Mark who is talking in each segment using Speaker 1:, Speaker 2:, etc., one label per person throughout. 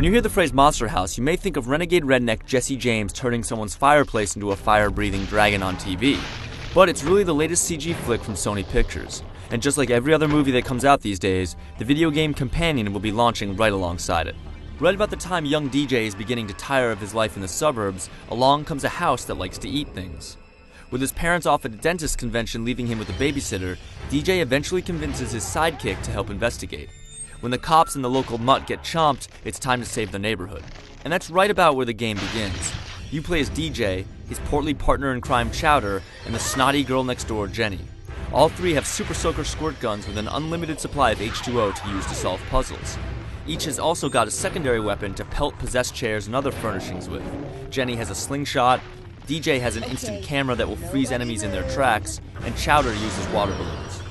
Speaker 1: When you hear the phrase Monster House, you may think of renegade redneck Jesse James turning someone's fireplace into a fire-breathing dragon on TV. But it's really the latest CG flick from Sony Pictures. And just like every other movie that comes out these days, the video game companion will be launching right alongside it. Right about the time young DJ is beginning to tire of his life in the suburbs, along comes a house that likes to eat things. With his parents off at a dentist convention leaving him with a babysitter, DJ eventually convinces his sidekick to help investigate. When the cops and the local mutt get chomped, it's time to save the neighborhood. And that's right about where the game begins. You play as DJ, his portly partner in crime Chowder, and the snotty girl next door, Jenny. All three have super soaker squirt guns with an unlimited supply of H2O to use to solve puzzles. Each has also got a secondary weapon to pelt possessed chairs and other furnishings with. Jenny has a slingshot, DJ has an instant camera that will freeze enemies in their tracks, and Chowder uses water balloons.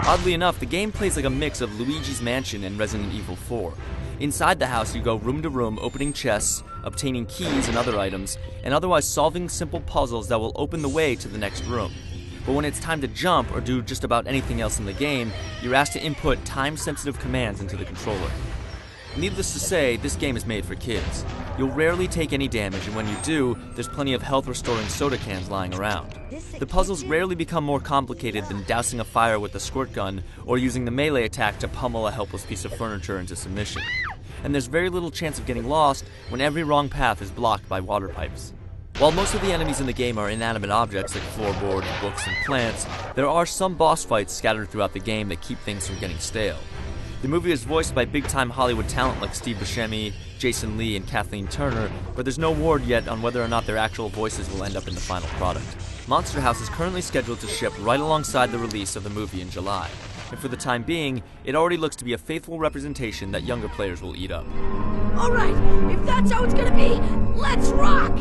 Speaker 1: Oddly enough, the game plays like a mix of Luigi's Mansion and Resident Evil 4. Inside the house, you go room to room, opening chests, obtaining keys and other items, and otherwise solving simple puzzles that will open the way to the next room. But when it's time to jump or do just about anything else in the game, you're asked to input time-sensitive commands into the controller. Needless to say, this game is made for kids. You'll rarely take any damage, and when you do, there's plenty of health-restoring soda cans lying around. The puzzles rarely become more complicated than dousing a fire with a squirt gun or using the melee attack to pummel a helpless piece of furniture into submission. And there's very little chance of getting lost when every wrong path is blocked by water pipes. While most of the enemies in the game are inanimate objects like floorboards, books, and plants, there are some boss fights scattered throughout the game that keep things from getting stale. The movie is voiced by big-time Hollywood talent like Steve Buscemi, Jason Lee, and Kathleen Turner, but there's no word yet on whether or not their actual voices will end up in the final product. Monster House is currently scheduled to ship right alongside the release of the movie in July, and for the time being, it already looks to be a faithful representation that younger players will eat up.
Speaker 2: Alright, if that's how it's gonna be, let's rock!